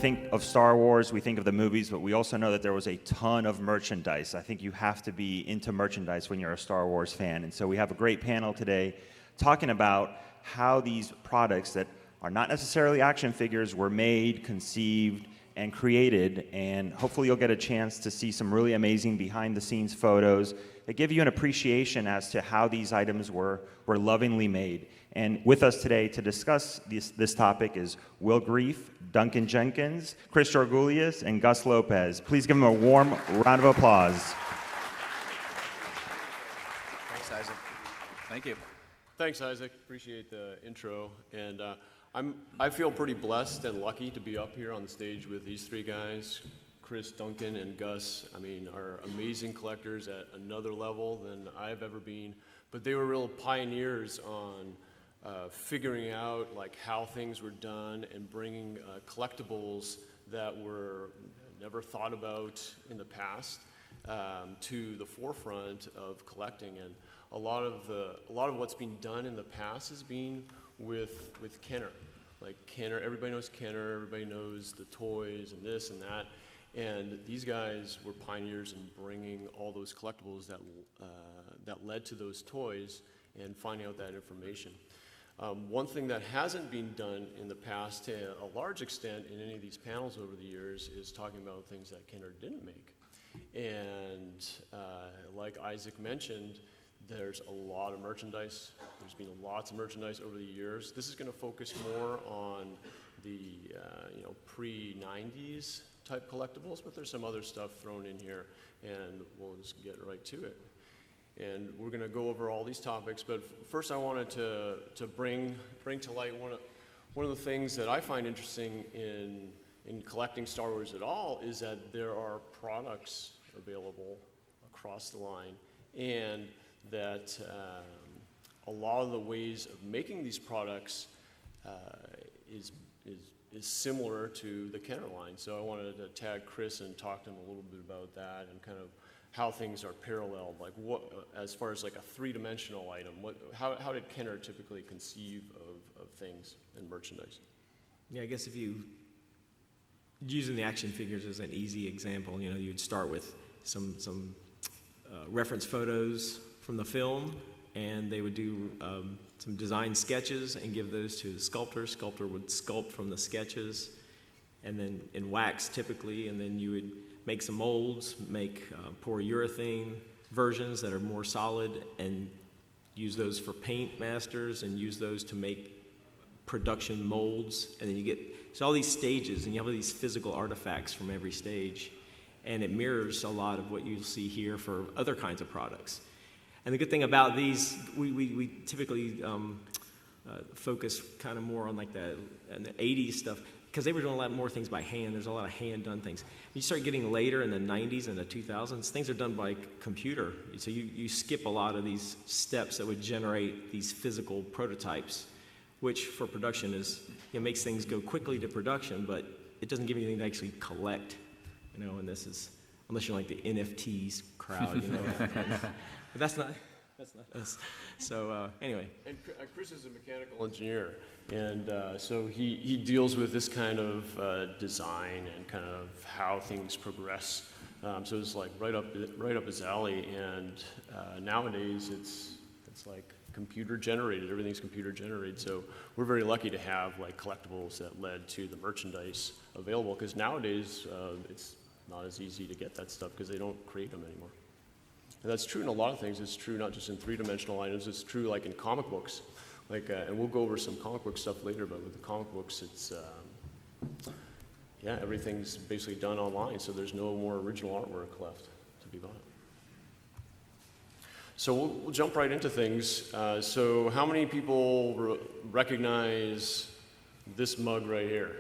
think of Star Wars, we think of the movies, but we also know that there was a ton of merchandise. I think you have to be into merchandise when you're a Star Wars fan. And so we have a great panel today talking about how these products that are not necessarily action figures were made, conceived, and created. And hopefully you'll get a chance to see some really amazing behind-the-scenes photos that give you an appreciation as to how these items were lovingly made. And with us today to discuss this topic is Will Grief, Duncan Jenkins, Chris Georgoulias, and Gus Lopez. Please give them a warm round of applause. Thanks, Isaac. Thank you. Thanks, Isaac. Appreciate the intro. And I feel pretty blessed and lucky to be up here on the stage with these three guys, Chris, Duncan, and Gus. I mean, are amazing collectors at another level than I've ever been. But they were real pioneers on figuring out like how things were done and bringing collectibles that were never thought about in the past to the forefront of collecting. And a lot of what's been done in the past has been with Kenner. Like Kenner, everybody knows Kenner, everybody knows the toys and this and that. And these guys were pioneers in bringing all those collectibles that led to those toys and finding out that information. One thing that hasn't been done in the past to a large extent in any of these panels over the years is talking about things that Kenner didn't make. And like Isaac mentioned, there's a lot of merchandise. There's been lots of merchandise over the years. This is going to focus more on the pre-90s type collectibles, but there's some other stuff thrown in here, and we'll just get right to it. And we're going to go over all these topics, but first I wanted to bring to light one of the things that I find interesting in collecting Star Wars at all is that there are products available across the line, and that a lot of the ways of making these products is similar to the Kenner line. So I wanted to tag Chris and talk to him a little bit about that and kind of how things are paralleled, like what, as far as like a three-dimensional item, how did Kenner typically conceive of things and merchandise? Yeah, I guess if you, using the action figures as an easy example, you'd start with some reference photos from the film, and they would do some design sketches and give those to the sculptor. Sculptor would sculpt from the sketches, and then in wax typically, and then you would make some molds, make polyurethane versions that are more solid, and use those for paint masters, and use those to make production molds. And then you get all these stages, and you have all these physical artifacts from every stage, and it mirrors a lot of what you'll see here for other kinds of products. And the good thing about these, we typically focus kind of more on like the 80s stuff, because they were doing a lot more things by hand. There's a lot of hand-done things. You start getting later in the 90s and the 2000s, things are done by computer. So you skip a lot of these steps that would generate these physical prototypes, which for production makes things go quickly to production, but it doesn't give you anything to actually collect, and this is, unless you're like the NFTs crowd, But that's not us. So anyway. And Chris is a mechanical engineer, and so he deals with this kind of design and kind of how things progress. So it's like right up his alley. And nowadays it's like computer generated. Everything's computer generated. So we're very lucky to have like collectibles that led to the merchandise available, because nowadays it's not as easy to get that stuff because they don't create them anymore. And that's true in a lot of things. It's true not just in three-dimensional items. It's true like in comic books. Like, and we'll go over some comic book stuff later, but with the comic books, it's, everything's basically done online, so there's no more original artwork left to be bought. So we'll jump right into things. So how many people recognize this mug right here?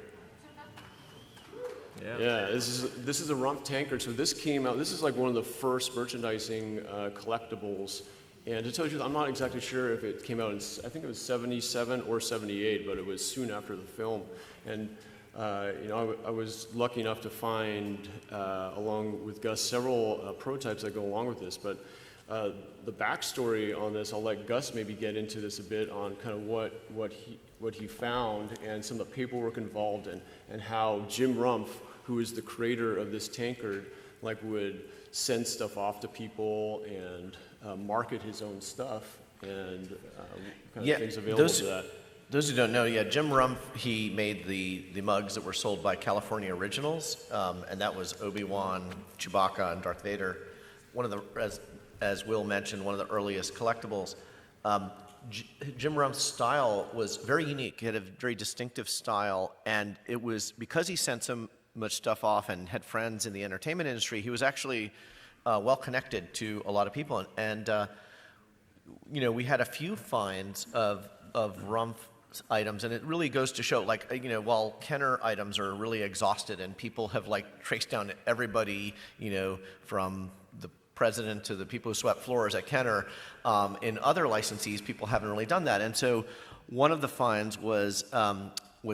Yeah, this is a Rumpf tankard. So this came out, this is like one of the first merchandising collectibles. And to tell you the truth, I'm not exactly sure if it came out in, I think it was 77 or 78, but it was soon after the film. And I was lucky enough to find, along with Gus, several prototypes that go along with this. But The backstory on this, I'll let Gus maybe get into this a bit on kind of what he found and some of the paperwork involved, and how Jim Rumpf, who is the creator of this tankard, like would send stuff off to people and market his own stuff and kind of things available to that. Those who don't know, Jim Rumpf, he made the mugs that were sold by California Originals, and that was Obi-Wan, Chewbacca, and Darth Vader. One of the, as Will mentioned, one of the earliest collectibles. Jim Rumpf's style was very unique. He had a very distinctive style, and it was because he sent so much stuff off and had friends in the entertainment industry, he was actually well connected to a lot of people. And we had a few finds of Rumpf items, and it really goes to show, like, while Kenner items are really exhausted and people have like traced down everybody, from the president to the people who swept floors at Kenner, in other licensees, people haven't really done that. And so one of the finds was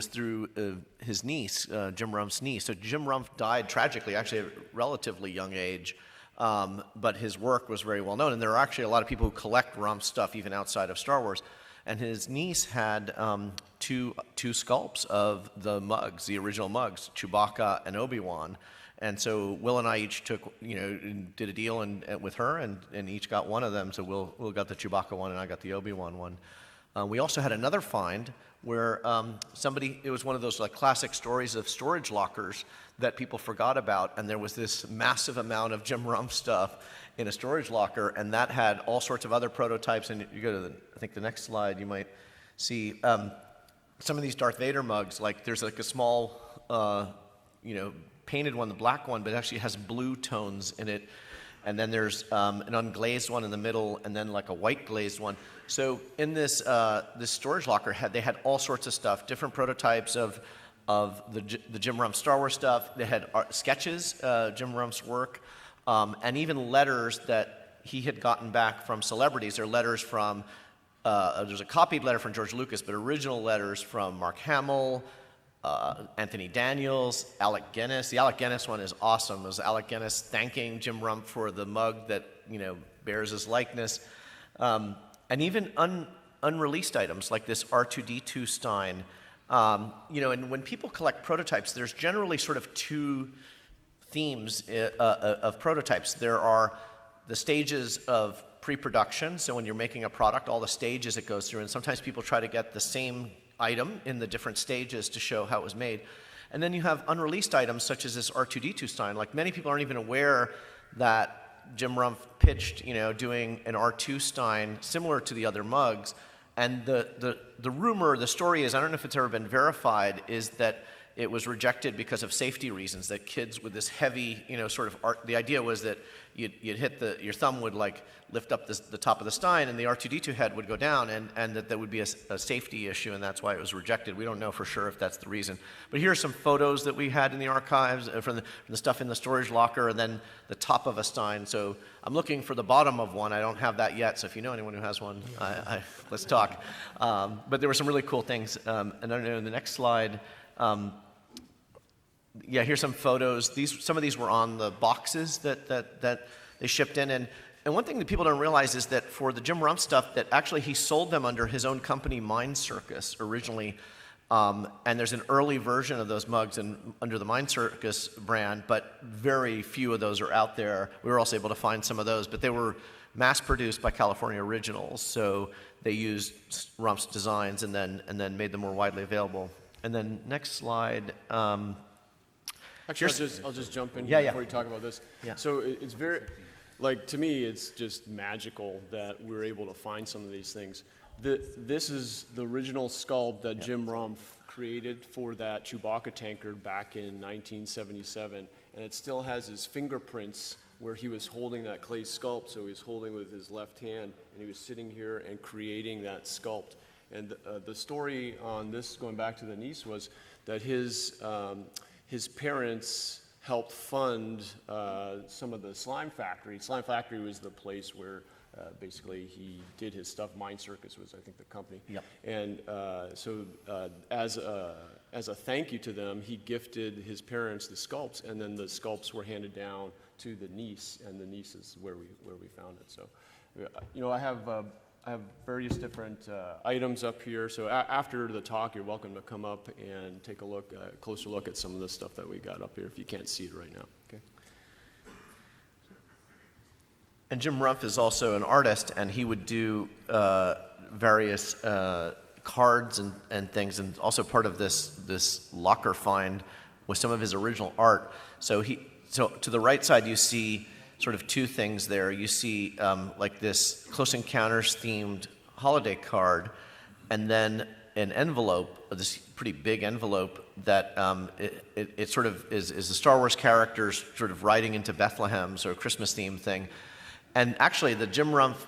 through his niece, Jim Rumpf's niece. So Jim Rumpf died tragically, actually at a relatively young age, but his work was very well known. And there are actually a lot of people who collect Rumpf stuff even outside of Star Wars. And his niece had two sculpts of the mugs, the original mugs, Chewbacca and Obi-Wan. And so Will and I each took, did a deal with her, and each got one of them. So Will got the Chewbacca one, and I got the Obi-Wan one. We also had another find where it was one of those like classic stories of storage lockers that people forgot about, and there was this massive amount of Jim Rumpf stuff in a storage locker, and that had all sorts of other prototypes. And you go to I think the next slide, you might see some of these Darth Vader mugs. Like there's like a small, painted one, the black one, but it actually has blue tones in it. And then there's an unglazed one in the middle, and then like a white glazed one. So in this storage locker, they had all sorts of stuff, different prototypes of the Jim Rumpf Star Wars stuff. They had sketches, Jim Rumpf's work, and even letters that he had gotten back from celebrities. They're letters from, there's a copied letter from George Lucas, but original letters from Mark Hamill, Anthony Daniels, Alec Guinness. The Alec Guinness one is awesome. It was Alec Guinness thanking Jim Rumpf for the mug that bears his likeness, and even unreleased items like this R2-D2 Stein. And when people collect prototypes, there's generally sort of two themes of prototypes. There are the stages of pre-production. So when you're making a product, all the stages it goes through, and sometimes people try to get the same item in the different stages to show how it was made. And then you have unreleased items such as this R2-D2 Stein. Like many people aren't even aware that Jim Rumpf pitched, doing an R2 Stein similar to the other mugs. And the rumor, the story is, I don't know if it's ever been verified, is that it was rejected because of safety reasons, that kids with this heavy, sort of art, the idea was that you'd hit your thumb would like lift up the top of the Stein and the R2-D2 head would go down, and that would be a safety issue, and that's why it was rejected. We don't know for sure if that's the reason. But here are some photos that we had in the archives from the stuff in the storage locker, and then the top of a Stein. So I'm looking for the bottom of one. I don't have that yet, so if you know anyone who has one, let's talk. But there were some really cool things. And I don't know, in the next slide, here's some photos. Some of these were on the boxes that they shipped in. And one thing that people don't realize is that for the Jim Rumpf stuff, that actually he sold them under his own company, Mind Circus, originally. And there's an early version of those mugs under the Mind Circus brand, but very few of those are out there. We were also able to find some of those, but they were mass-produced by California Originals. So they used Rumpf's designs and then made them more widely available. And then next slide. Actually, I'll just jump in Yeah. before you talk about this. Yeah. So it's very, to me, it's just magical that we're able to find some of these things. This is the original sculpt that Jim Rumpf created for that Chewbacca tankard back in 1977, and it still has his fingerprints where he was holding that clay sculpt. So he was holding with his left hand, and he was sitting here and creating that sculpt. And the story on this, going back to the niece, was that his parents helped fund some of the Slime Factory. Slime Factory was the place where basically he did his stuff. Mind Circus was, I think, the company. Yep. And so as a thank you to them, he gifted his parents the sculpts, and then the sculpts were handed down to the niece, and the niece is where we found it. So I have various different items up here. So after the talk, you're welcome to come up and take a closer look at some of the stuff that we got up here if you can't see it right now. Okay. And Jim Rumpf is also an artist, and he would do various cards and things, and also part of this locker find was some of his original art. So to the right side, you see sort of two things there. You see like this Close Encounters themed holiday card, and then an envelope, this pretty big envelope that it sort of is the Star Wars characters sort of riding into Bethlehem, so a Christmas themed thing. And actually, the Jim Rumpf,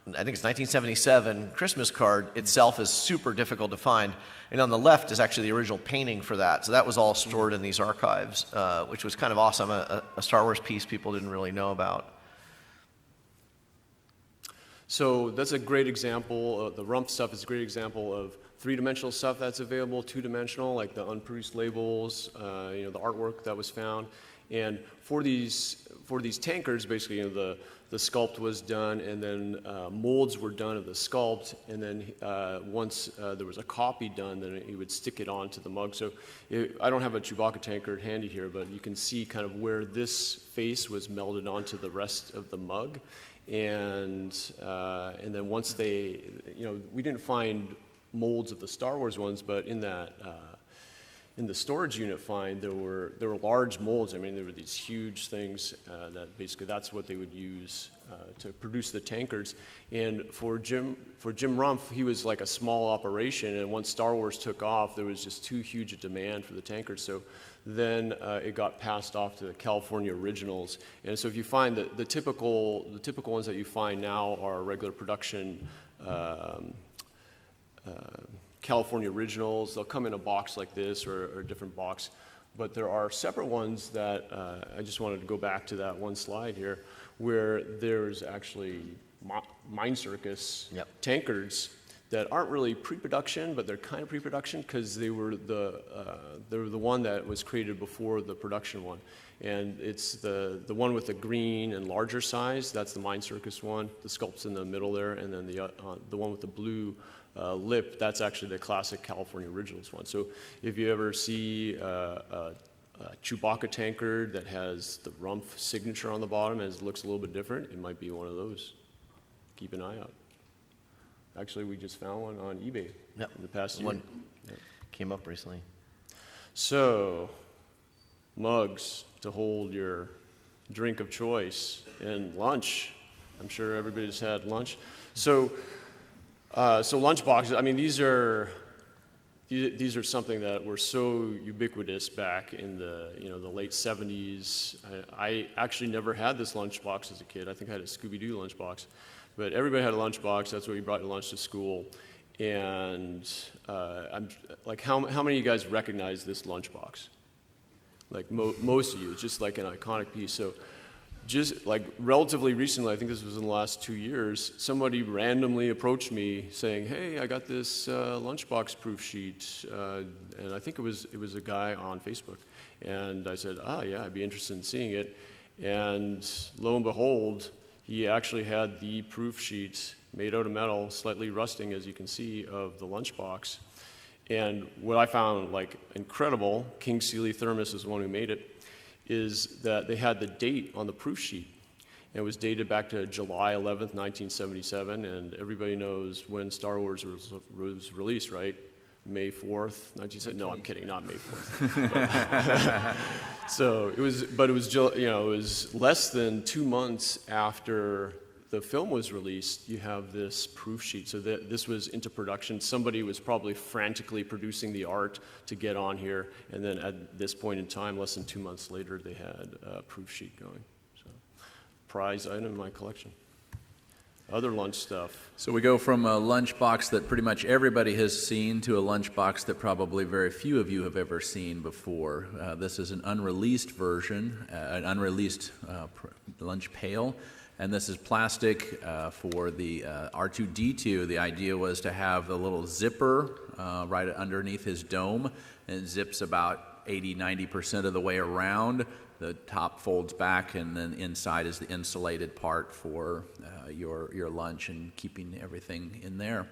I think it's 1977 Christmas card itself is super difficult to find. And on the left is actually the original painting for that. So that was all stored in these archives, which was kind of awesome, a Star Wars piece people didn't really know about. So that's a great example. The Rumpf stuff is a great example of three-dimensional stuff that's available, two-dimensional, like the unproduced labels, the artwork that was found. And for these tankers, basically, the sculpt was done, and then molds were done of the sculpt, and then once there was a copy done, then he would stick it onto the mug. So I don't have a Chewbacca tankard handy here, but you can see kind of where this face was melded onto the rest of the mug, and then once they, we didn't find molds of the Star Wars ones, but in that. In the storage unit find, there were large molds. I mean, there were these huge things that basically that's what they would use to produce the tankards. And for Jim Rumpf, he was like a small operation, and once Star Wars took off, there was just too huge a demand for the tankards. So then it got passed off to the California Originals. And so if you find that the typical ones that you find now are regular production. California Originals, they'll come in a box like this or a different box, but there are separate ones that I just wanted to go back to that one slide here where there's actually Mind Circus tankards that aren't really pre-production, but they're kind of pre-production because they were the one that was created before the production one. And it's the one with the green and larger size, that's the Mind Circus one. The sculpt's in the middle there, and then the one with the blue lip, that's actually the classic California Originals one. So if you ever see a Chewbacca tankard that has the Rumpf signature on the bottom and it looks a little bit different, it might be one of those. Keep an eye out. Actually, we just found one on eBay in the past year. One came up recently. So, mugs to hold your drink of choice and lunch. I'm sure everybody's had lunch. So lunch boxes. I mean, these are something that were so ubiquitous back in the the late 70s. I actually never had this lunchbox as a kid. I think I had a Scooby-Doo lunchbox, but everybody had a lunchbox. That's what you brought your lunch to school. And I'm like, how many of you guys recognize this lunchbox? Like most of you, it's just like an iconic piece. So just like relatively recently, I think this was in the last 2 years, somebody randomly approached me saying, "Hey, I got this lunchbox proof sheet," and I think it was a guy on Facebook. And I said, yeah, I'd be interested in seeing it. And lo and behold, he actually had the proof sheet made out of metal, slightly rusting, as you can see, of the lunchbox. And what I found like incredible, King Sealy Thermos is the one who made it, is that they had the date on the proof sheet. And it was dated back to July 11th, 1977, and everybody knows when Star Wars was released, right? May 4th, 1970. No, I'm kidding, not May 4th. So it was less than 2 months after the film was released, you have this proof sheet. So this was into production. Somebody was probably frantically producing the art to get on here, and then at this point in time, less than 2 months later, they had a proof sheet going. So, prize item in my collection. Other lunch stuff. So we go from a lunchbox that pretty much everybody has seen to a lunchbox that probably very few of you have ever seen before. This is an unreleased version, an unreleased lunch pail. And this is plastic for the R2-D2. The idea was to have a little zipper right underneath his dome, and it zips about 80-90% of the way around. The top folds back, and then inside is the insulated part for your lunch and keeping everything in there.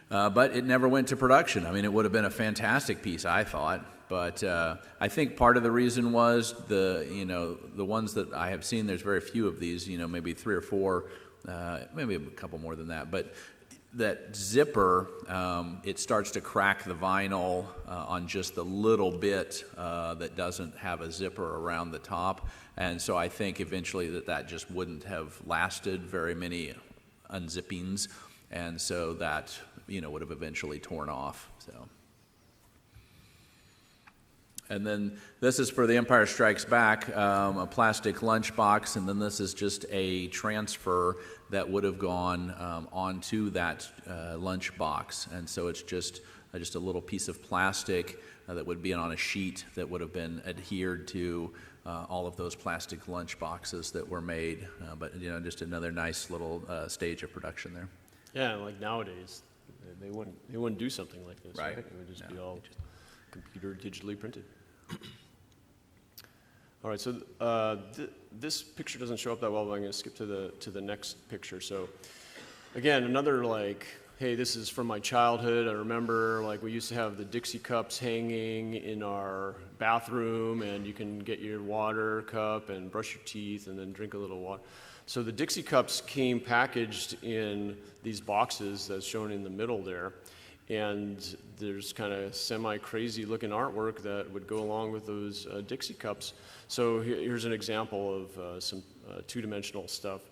But it never went to production. I mean, it would have been a fantastic piece, I thought. But I think part of the reason was the ones that I have seen. There's very few of these. Maybe 3 or 4, maybe a couple more than that. But that zipper, it starts to crack the vinyl on just the little bit that doesn't have a zipper around the top. And so I think eventually that just wouldn't have lasted very many unzippings. And so that, would have eventually torn off. So. And then this is for The Empire Strikes Back, a plastic lunchbox, and then this is just a transfer that would have gone onto that lunchbox. And so it's just a little piece of plastic that would be on a sheet that would have been adhered to all of those plastic lunch boxes that were made. But just another nice little stage of production there. Yeah, like nowadays, they wouldn't do something like this, Right. right? It would just be all computer digitally printed. All right, so this picture doesn't show up that well, but I'm going to skip to the next picture. So again, another hey, this is from my childhood. I remember we used to have the Dixie cups hanging in our bathroom, and you can get your water cup and brush your teeth and then drink a little water. So the Dixie cups came packaged in these boxes that's shown in the middle there. And there's kind of semi-crazy looking artwork that would go along with those Dixie cups. So here's an example of some two-dimensional stuff.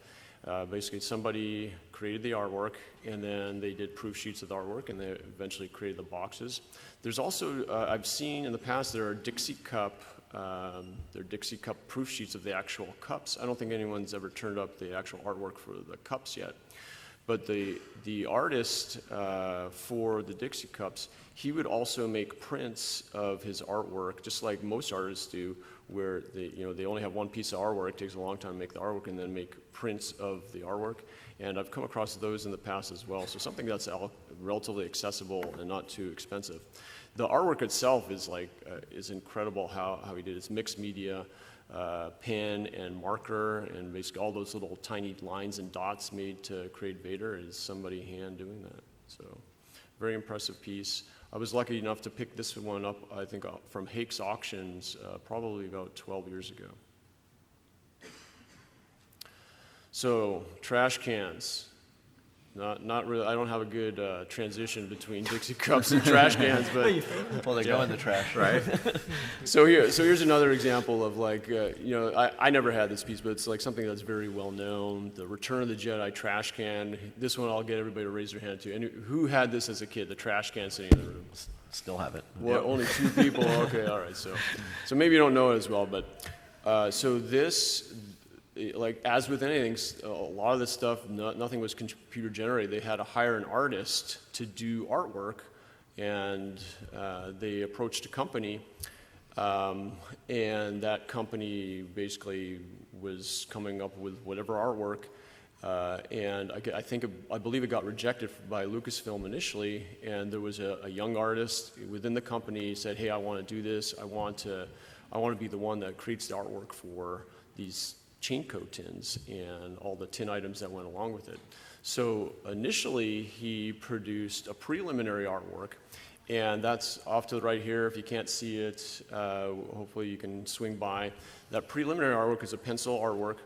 Basically, somebody created the artwork, and then they did proof sheets of the artwork, and they eventually created the boxes. There's also, I've seen in the past, there are Dixie Cup proof sheets of the actual cups. I don't think anyone's ever turned up the actual artwork for the cups yet. But the artist for the Dixie cups, he would also make prints of his artwork, just like most artists do, where they only have one piece of artwork. It takes a long time to make the artwork, and then make prints of the artwork. And I've come across those in the past as well. So something that's relatively accessible and not too expensive. The artwork itself is incredible how he did it. It's mixed media. Pen and marker, and basically all those little tiny lines and dots made to create Vader is somebody hand doing that. So, very impressive piece. I was lucky enough to pick this one up, I think, from Hakes Auctions probably about 12 years ago. So, trash cans. Not really. I don't have a good transition between Dixie cups and trash cans, but Well, they go in the trash. Right? so here's another example of I never had this piece, but it's something that's very well known. The Return of the Jedi trash can. This one I'll get everybody to raise their hand to. And who had this as a kid? The trash can sitting in the room. Still have it. Well, only 2 people. Okay, all right. So maybe you don't know it as well, but so this. As with anything, a lot of this stuff, nothing was computer generated. They had to hire an artist to do artwork, and they approached a company, and that company basically was coming up with whatever artwork, and I believe it got rejected by Lucasfilm initially, and there was a young artist within the company said, "Hey, I want to do this. I want to be the one that creates the artwork for these chain coat tins and all the tin items that went along with it." So initially he produced a preliminary artwork, and that's off to the right here. If you can't see it, hopefully you can swing by. That preliminary artwork is a pencil artwork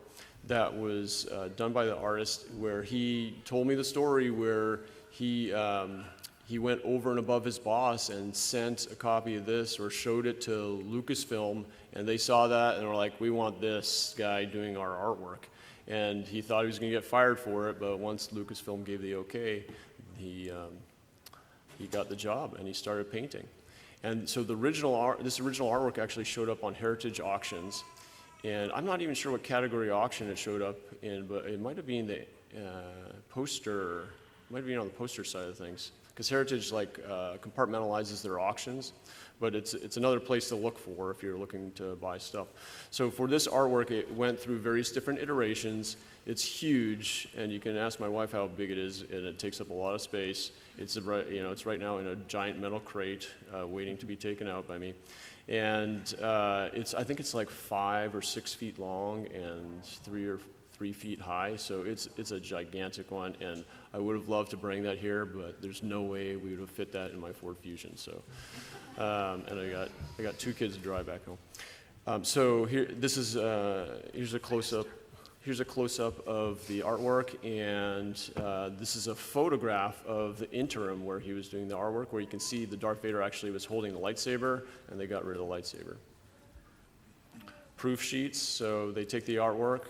that was done by the artist, where he told me the story where he went over and above his boss and sent a copy of this or showed it to Lucasfilm, and they saw that and were like, "We want this guy doing our artwork." And he thought he was going to get fired for it, but once Lucasfilm gave the okay, he got the job and he started painting. And so this original artwork actually showed up on Heritage Auctions, and I'm not even sure what category auction it showed up in, but it might have been the poster. Might have been on the poster side of things. because Heritage compartmentalizes their auctions, but it's another place to look for if you're looking to buy stuff. So for this artwork, it went through various different iterations. It's huge, and you can ask my wife how big it is, and it takes up a lot of space. It's right now in a giant metal crate, waiting to be taken out by me, and I think it's like 5 or 6 feet long and 3 feet high. So it's a gigantic one, and I would have loved to bring that here, but there's no way we would have fit that in my Ford Fusion. So, and I got 2 kids to drive back home. So here's a close-up. Here's a close-up of the artwork, and this is a photograph of the interim where he was doing the artwork, where you can see the Darth Vader actually was holding the lightsaber, and they got rid of the lightsaber. Proof sheets, so they take the artwork,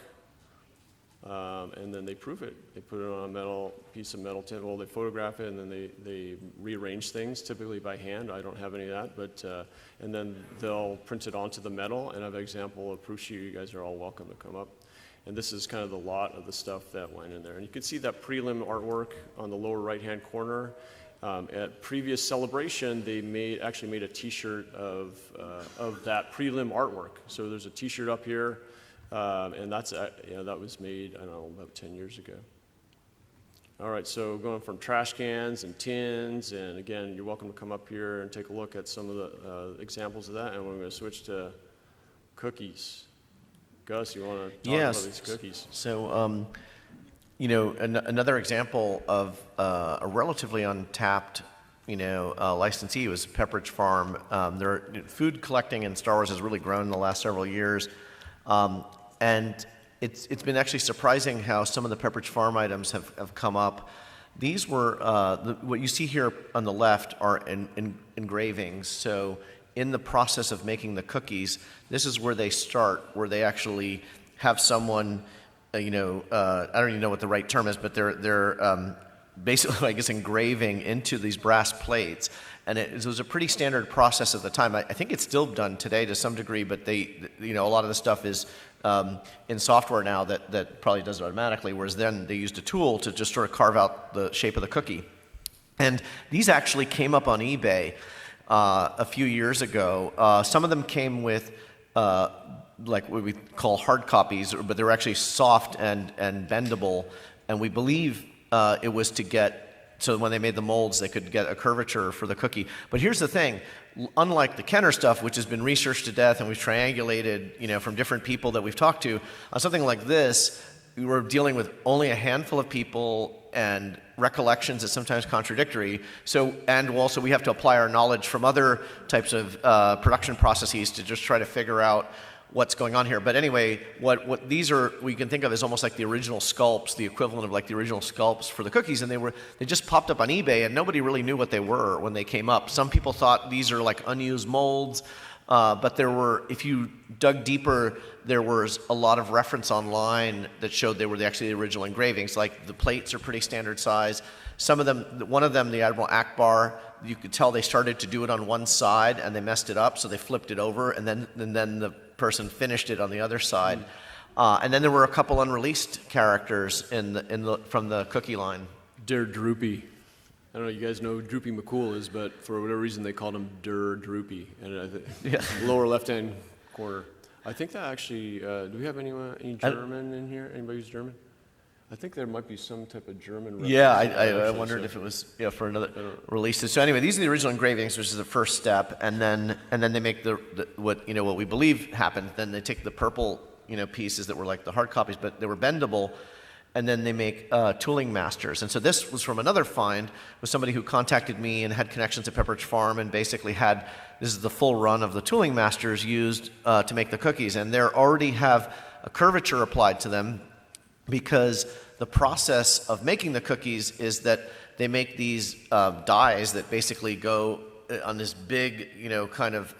and then they proof it. They put it on a piece of metal tin. Well, they photograph it, and then they rearrange things, typically by hand. I don't have any of that, but and then they'll print it onto the metal, and I have an example of proof sheet. You guys are all welcome to come up. And this is kind of the lot of the stuff that went in there. And you can see that prelim artwork on the lower right-hand corner. At previous Celebration, they actually made a T-shirt of that prelim artwork. So there's a T-shirt up here, and that was made, I don't know, about 10 years ago. All right, so going from trash cans and tins, and again, you're welcome to come up here and take a look at some of the examples of that. And we're going to switch to cookies. Gus, you want to talk about these cookies? So, another example of a relatively untapped, licensee was Pepperidge Farm. Their food collecting in Star Wars has really grown in the last several years, and it's been actually surprising how some of the Pepperidge Farm items have come up. These were what you see here on the left are engravings. So, in the process of making the cookies, this is where they start, where they actually have someone, I don't even know what the right term is, but they're basically, I guess, engraving into these brass plates. And it was a pretty standard process at the time. I think it's still done today to some degree, but a lot of the stuff is in software now that probably does it automatically, whereas then they used a tool to just sort of carve out the shape of the cookie. And these actually came up on eBay a few years ago. Some of them came with like what we call hard copies, but they're actually soft and bendable. And we believe it was to get, so when they made the molds, they could get a curvature for the cookie. But here's the thing. Unlike the Kenner stuff, which has been researched to death and we've triangulated, from different people that we've talked to, on something like this, we were dealing with only a handful of people and recollections that sometimes contradictory. So, and also we have to apply our knowledge from other types of production processes to just try to figure out what's going on here. But anyway, what these are, we can think of as almost like the original sculpts, the equivalent of like the original sculpts for the cookies, and they just popped up on eBay, and nobody really knew what they were when they came up. Some people thought these are like unused molds, but there were, if you dug deeper, there was a lot of reference online that showed they were actually the original engravings. Like the plates are pretty standard size. Some of them, one of them, the Admiral Akbar, you could tell they started to do it on one side and they messed it up, so they flipped it over, and then the person finished it on the other side. And then there were a couple unreleased characters from the cookie line. Der Droopy. I don't know, you guys know who Droopy McCool is, but for whatever reason they called him Der Droopy. And lower left-hand corner. I think that actually, do we have any German in here? Anybody who's German? I think there might be some type of German reference. Yeah, I wondered if it was for another release. So anyway, these are the original engravings, which is the first step, and then they make what we believe happened. Then they take the purple pieces that were like the hard copies, but they were bendable, and then they make tooling masters. And so this was from another find, with somebody who contacted me and had connections at Pepperidge Farm, and basically this is the full run of the tooling masters used to make the cookies, and they already have a curvature applied to them, because the process of making the cookies is that they make these dies that basically go on this big, kind of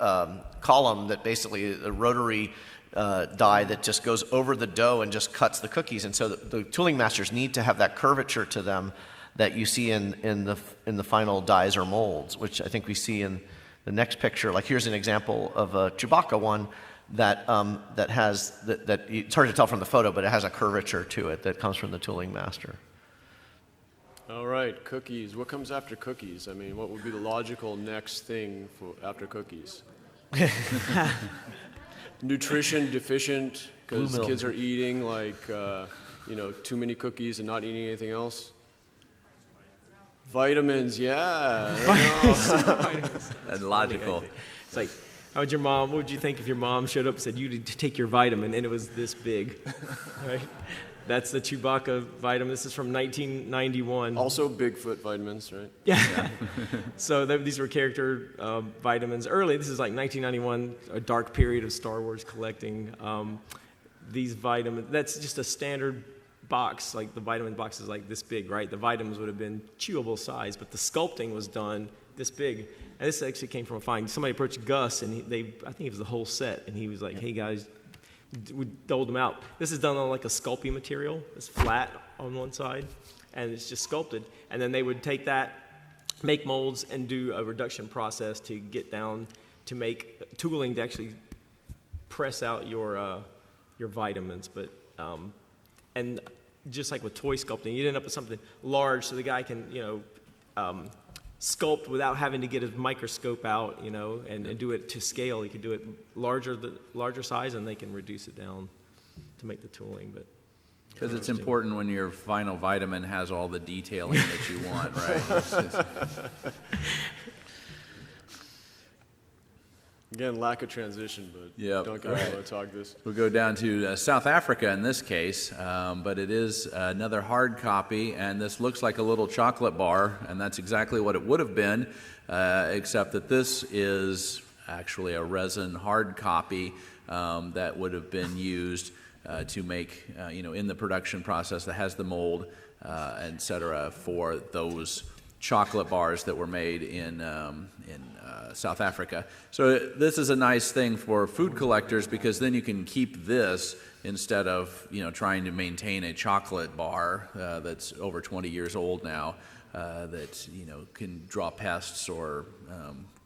column that basically a rotary die that just goes over the dough and just cuts the cookies. And so the tooling masters need to have that curvature to them that you see in the final dies or molds, which I think we see in the next picture. Like here's an example of a Chewbacca one that has it's hard to tell from the photo, but it has a curvature to it that comes from the tooling master. All right, cookies. What comes after cookies? I mean, what would be the logical next thing for after cookies? Nutrition deficient because Blue milk. kids are eating like too many cookies and not eating anything else. Vitamins, yeah. And logical. It's like, what would you think if your mom showed up and said, you need to take your vitamin, and it was this big, right? That's the Chewbacca vitamin. This is from 1991. Also Bigfoot vitamins, right? Yeah. So these were character vitamins. Early, this is like 1991, a dark period of Star Wars collecting. These vitamins, that's just a standard box. Like the vitamin box is like this big, right? The vitamins would have been chewable size, but the sculpting was done this big. And this actually came from a find. Somebody approached Gus, and I think it was the whole set, and he was like, hey guys, we doled them out. This is done on like a sculpting material. It's flat on one side, and it's just sculpted. And then they would take that, make molds, and do a reduction process to get down to make tooling to actually press out your vitamins. But and just like with toy sculpting, you'd end up with something large, so the guy can sculpt without having to get his microscope out, and do it to scale. He could do it larger size, and they can reduce it down to make the tooling. But Because it's important when your final vitamin has all the detailing that you want, right? Again, lack of transition, but Yep, don't get all me right. to talk this. We'll go down to South Africa in this case, but it is another hard copy, and this looks like a little chocolate bar, and that's exactly what it would have been, except that this is actually a resin hard copy that would have been used to make, in the production process that has the mold, et cetera, for those chocolate bars that were made in South Africa. So this is a nice thing for food collectors because then you can keep this instead of trying to maintain a chocolate bar that's over 20 years old now that can draw pests or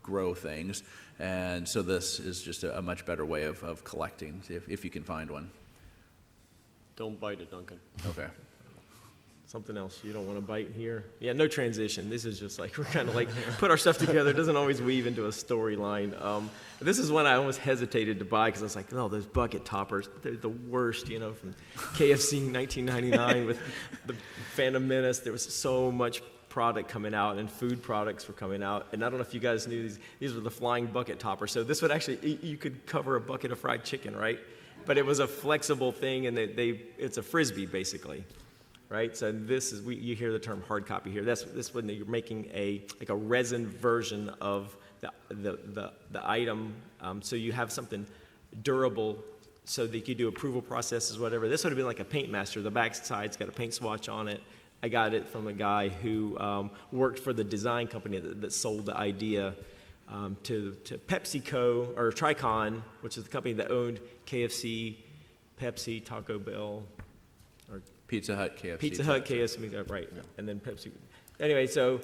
grow things. And so this is just a much better way of collecting if you can find one. Don't bite it, Duncan. Okay. something else you don't want to bite here. Yeah, no transition. This is just like, we're kind of like, put our stuff together. It doesn't always weave into a storyline. This is one I almost hesitated to buy because I was like, no, those bucket toppers, they're the worst, from KFC 1999 with the Phantom Menace. There was so much product coming out and food products were coming out. And I don't know if you guys knew these were the flying bucket toppers. So this would actually, you could cover a bucket of fried chicken, right? But it was a flexible thing, and it's a Frisbee, basically. Right, so this is you hear the term hard copy here. That's when you're making a resin version of the item, so you have something durable, so that you could do approval processes, whatever. This would have been like a Paint Master. The back side's got a paint swatch on it. I got it from a guy who worked for the design company that sold the idea to PepsiCo or Tricon, which is the company that owned KFC, Pepsi, Taco Bell. Pizza Hut, KFC. Pizza Hut, KFC, right, and then Pepsi. Anyway, so,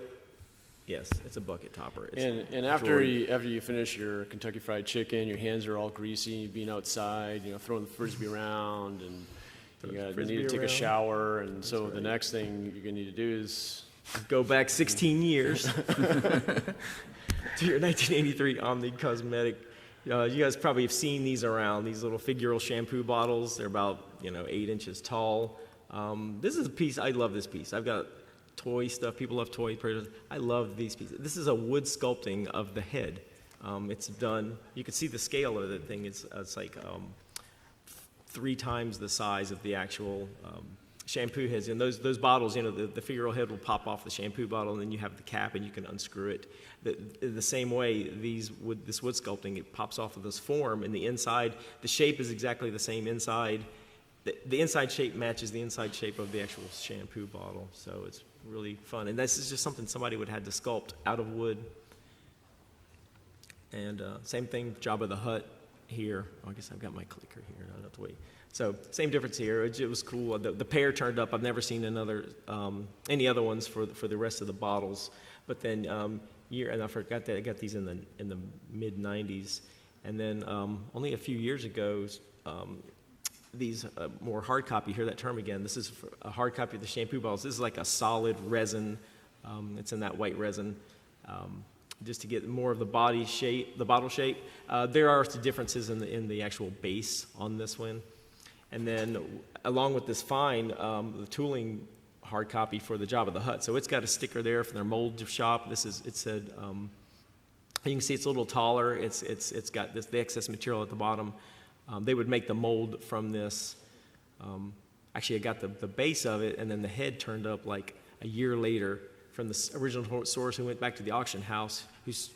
yes, it's a bucket topper. It's And after you finish your Kentucky Fried Chicken, your hands are all greasy, being outside, throwing the Frisbee around, and you need to take a shower, and so the next thing you're going to need to do is go back 16 years to your 1983 Omni Cosmetic. You guys probably have seen these around, these little figural shampoo bottles. They're about 8 inches tall. This is a piece, I love this piece. I've got toy stuff, people love toy products. I love these pieces. This is a wood sculpting of the head. It's done, you can see the scale of the thing. It's like 3 times the size of the actual shampoo heads. And those bottles, the figural head will pop off the shampoo bottle, and then you have the cap and you can unscrew it. The same way, this wood sculpting, it pops off of this form, and the inside, the shape is exactly the same inside. The inside shape matches the inside shape of the actual shampoo bottle, so it's really fun. And this is just something somebody would have had to sculpt out of wood. And same thing, Jabba the Hutt here. Oh, I guess I've got my clicker here. I don't have to wait. So same difference here. It was cool. The pair turned up. I've never seen any other ones for the rest of the bottles. But then and I forgot that I got these in the mid '90s, and then only a few years ago. these more hard copy, hear that term again, this is a hard copy of the shampoo bottles. This is like a solid resin. It's in that white resin. Just to get more of the body shape, the bottle shape. There are some differences in the actual base on this one. And then along with this fine, the tooling hard copy for the Jabba the Hutt. So it's got a sticker there from their mold shop. It said, you can see it's a little taller. It's got the excess material at the bottom. They would make the mold from this. Actually, I got the base of it, and then the head turned up like a year later from the original source, who went back to the auction house,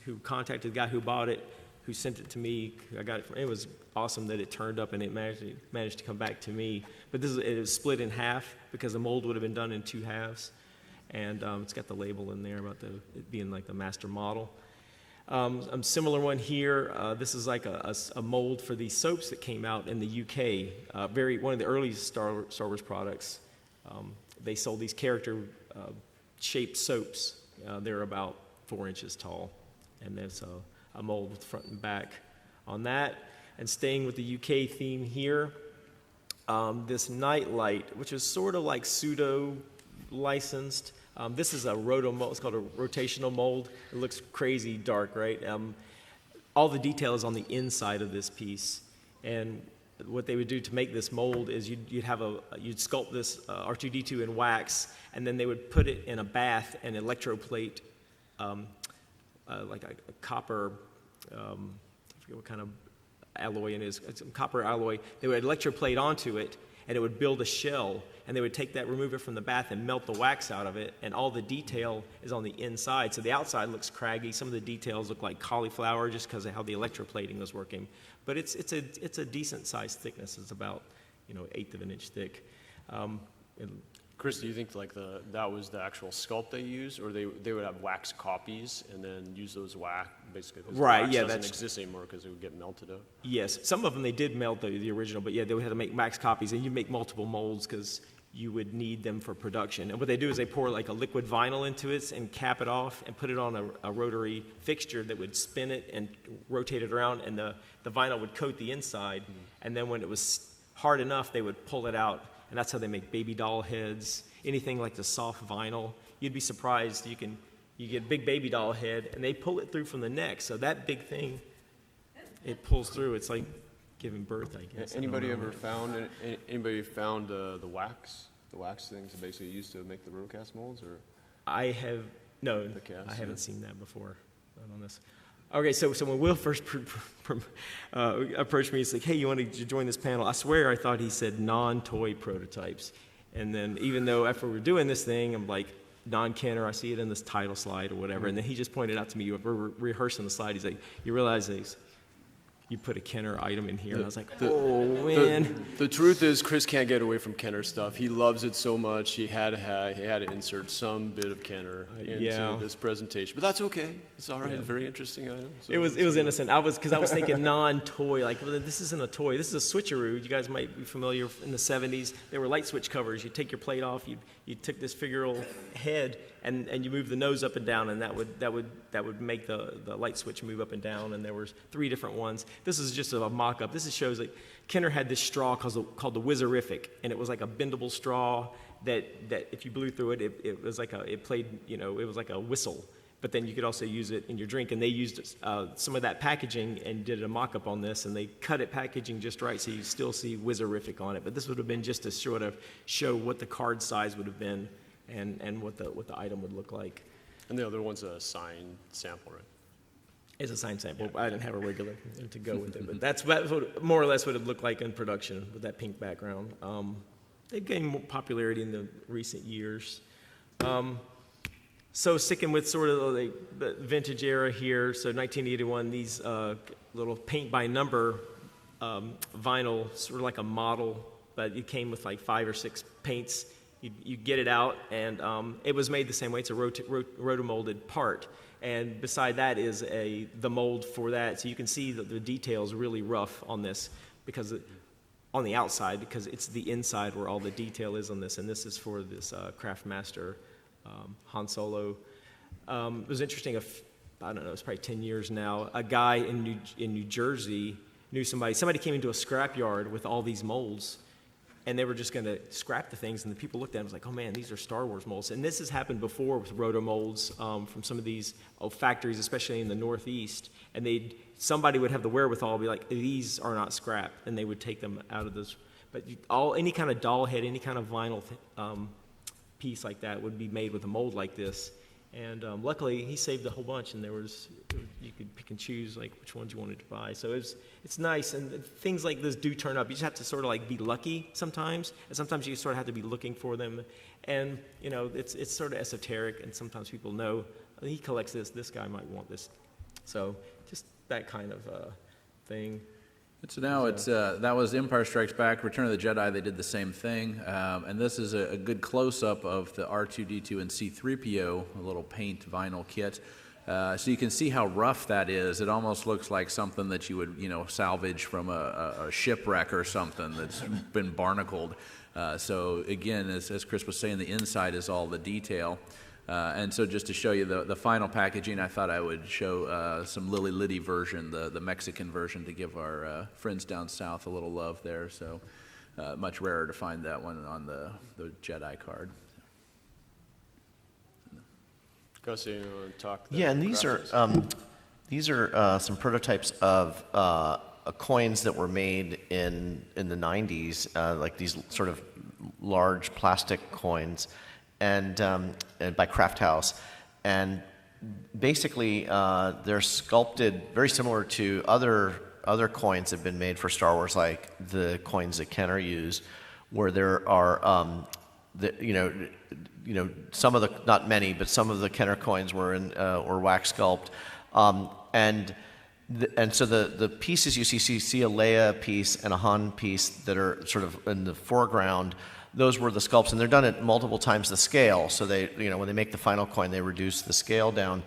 who contacted the guy who bought it, who sent it to me. I got it. It was awesome that it turned up and it managed to come back to me. But it was split in half because the mold would have been done in 2 halves, and it's got the label in there about it being like the master model. A similar one here. This is like a mold for these soaps that came out in the UK. One of the early Star Wars products. They sold these character shaped soaps. They're about 4 inches tall, and there's a mold with front and back on that. And staying with the UK theme here, this Nightlight, which is sort of like pseudo licensed. This is a roto-mold. It's called a rotational mold. It looks crazy dark, right? All the detail is on the inside of this piece. And what they would do to make this mold is you'd sculpt this R2-D2 in wax, and then they would put it in a bath and electroplate like a copper, I forget what kind of alloy it is. It's a copper alloy. They would electroplate onto it, and it would build a shell, and they would take that, remove it from the bath, and melt the wax out of it, and all the detail is on the inside. So the outside looks craggy. Some of the details look like cauliflower just because of how the electroplating was working. But it's a decent sized thickness. It's about 1/8 of an inch thick. Chris, do you think like that was the actual sculpt they used, or they would have wax copies and then use those wax basically? Right, Wax yeah, doesn't that's- exist anymore because it would get melted up. Yes, some of them they did melt the original, but yeah, they would have to make wax copies, and you make multiple molds because you would need them for production. And what they do is they pour like a liquid vinyl into it and cap it off and put it on a rotary fixture that would spin it and rotate it around, and the vinyl would coat the inside. And then when it was hard enough, they would pull it out, and that's how they make baby doll heads, anything like the soft vinyl. You'd be surprised. You get a big baby doll head, and they pull it through from the neck. So that big thing, it pulls through. It's like giving birth, I guess. Anybody found the wax things that basically used to make the rotocast molds, or? No, The cast, I haven't yeah. seen that before on this. Okay, so when Will first approached me, he's like, "Hey, you want to join this panel?" I swear I thought he said non-toy prototypes. And then even though after we were doing this thing, I'm like, non-Kenner, I see it in this title slide or whatever. And then he just pointed out to me, we're rehearsing the slide, he's like, "You realize you put a Kenner item in here?" And I was like, "Oh, man." The truth is, Chris can't get away from Kenner stuff. He loves it so much. He had to insert some bit of Kenner into yeah. this presentation, but that's okay. It's all right. Yeah. Very interesting item. So It was innocent. Because I was thinking non-toy, like, well, this isn't a toy. This is a switcheroo. You guys might be familiar in the 70s. There were light switch covers. You take your plate off. You took this figural head and you move the nose up and down, and that would make the light switch move up and down. And there was 3 different ones. This is just a mock-up. This shows that Kenner had this straw called the Whizzerific, and it was like a bendable straw that if you blew through it, it was like it played, it was like a whistle. But then you could also use it in your drink, and they used some of that packaging and did a mock-up on this, and they cut it packaging just right so you still see Whizzerific on it. But this would have been just to sort of show what the card size would have been and what the item would look like. And the other one's a signed sample, right? It's a signed sample. I didn't have a regular to go with it, but that's what, more or less what it looked like in production with that pink background. They've gained more popularity in the recent years. So sticking with sort of the vintage era here, so 1981, these little paint by number vinyl, sort of like a model, but it came with like 5 or 6 paints. You get it out, and it was made the same way. It's a rotomolded part, and beside that is the mold for that. So you can see that the details really rough on this on the outside, because it's the inside where all the detail is on this, and this is for this Craftmaster Han Solo. It was interesting. I don't know. It's probably 10 years now. A guy in New Jersey knew somebody. Somebody came into a scrapyard with all these molds, and they were just going to scrap the things, and the people looked at them and was like, oh man, these are Star Wars molds. And this has happened before with roto molds from some of these factories, especially in the Northeast, and somebody would have the wherewithal to be like, these are not scrap, and they would take them out of those. But any kind of doll head, any kind of vinyl piece like that would be made with a mold like this. And luckily, he saved a whole bunch, and you could pick and choose like which ones you wanted to buy. So it's nice, and things like this do turn up. You just have to sort of like be lucky sometimes, and sometimes you sort of have to be looking for them. And it's sort of esoteric, and sometimes people know he collects this. This guy might want this. So just that kind of thing. So now that was Empire Strikes Back, Return of the Jedi. They did the same thing, and this is a good close-up of the R2-D2 and C-3PO, a little paint vinyl kit. So you can see how rough that is. It almost looks like something that you would, salvage from a shipwreck or something that's been barnacled. So again, as Chris was saying, the inside is all the detail. And so just to show you the final packaging, I thought I would show some Lily Liddy version, the Mexican version, to give our friends down south a little love there. So much rarer to find that one on the Jedi card. Gus, you want to talk? Yeah, and these are some prototypes of coins that were made in the 90s, like these sort of large plastic coins, and by Craft House, and basically they're sculpted very similar to other coins that have been made for Star Wars, like the coins that Kenner used, where there are some of the, not many, but some of the Kenner coins were wax sculpt, and so the pieces you see a Leia piece and a Han piece that are sort of in the foreground. Those were the sculpts, and they're done at multiple times the scale. So they, when they make the final coin, they reduce the scale down.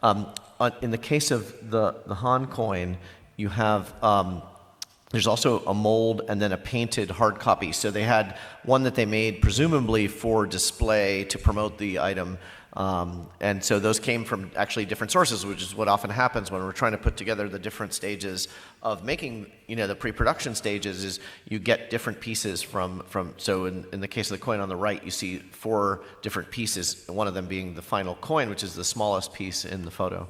In the case of the Han coin, you have there's also a mold and then a painted hard copy. So they had one that they made presumably for display to promote the item. And so those came from actually different sources, which is what often happens when we're trying to put together the different stages of making, the pre-production stages, is you get different pieces from so in the case of the coin on the right, you see 4 different pieces, one of them being the final coin, which is the smallest piece in the photo.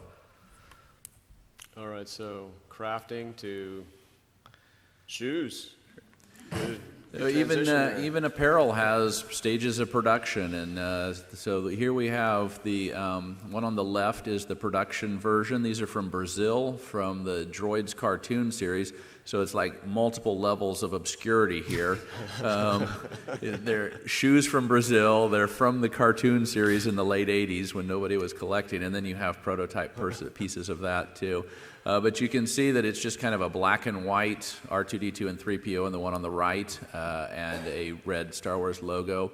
All right, so crafting to shoes. Good transition there. Even apparel has stages of production, and so here we have the one on the left is the production version. These are from Brazil, from the Droids cartoon series. So it's like multiple levels of obscurity here. They're shoes from Brazil. They're from the cartoon series in the late 80s when nobody was collecting, and then you have prototype pieces of that too. But you can see that it's just kind of a black and white R2-D2 and 3PO, and the one on the right, and a red Star Wars logo.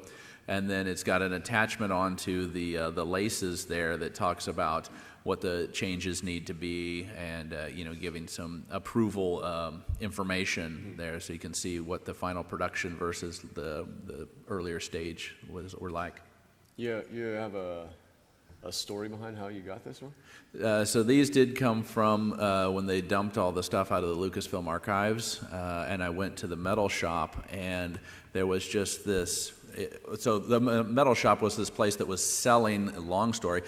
And then it's got an attachment onto the laces there that talks about what the changes need to be, and giving some approval information there, so you can see what the final production versus the earlier stage were like. You have a story behind how you got this one? So these did come from when they dumped all the stuff out of the Lucasfilm archives, and I went to the metal shop, and there was just this. So the metal shop was this place that was selling, long story,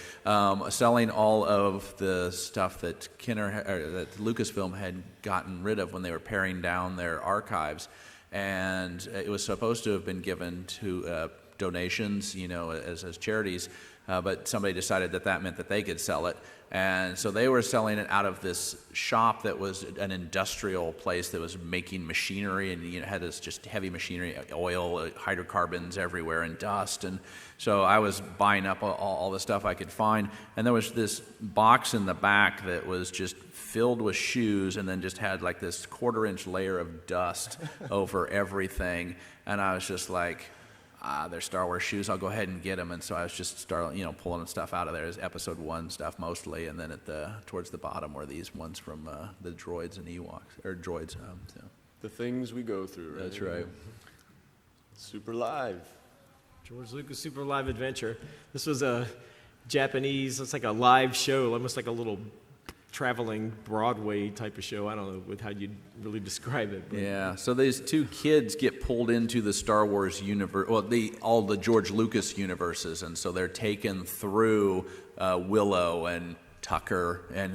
selling all of the stuff that that Lucasfilm had gotten rid of when they were paring down their archives, and it was supposed to have been given to donations, as charities. But somebody decided that meant that they could sell it. And so they were selling it out of this shop that was an industrial place that was making machinery, and had this just heavy machinery, oil, hydrocarbons everywhere, and dust. And so I was buying up all the stuff I could find. And there was this box in the back that was just filled with shoes, and then just had like this 1/4-inch layer of dust over everything. And I was just like, they're Star Wars shoes, I'll go ahead and get them. And so I was just pulling stuff out of there as Episode 1 stuff mostly, and then towards the bottom were these ones from the droids and Ewoks, or droids. So. The things we go through, right? That's right. Super Live. George Lucas Super Live Adventure. This was a Japanese, it's like a live show, almost like a little traveling Broadway type of show. I don't know with how you'd really describe it. But Yeah, so these two kids get pulled into the Star Wars universe, well, all the George Lucas universes, and so they're taken through Willow and Tucker and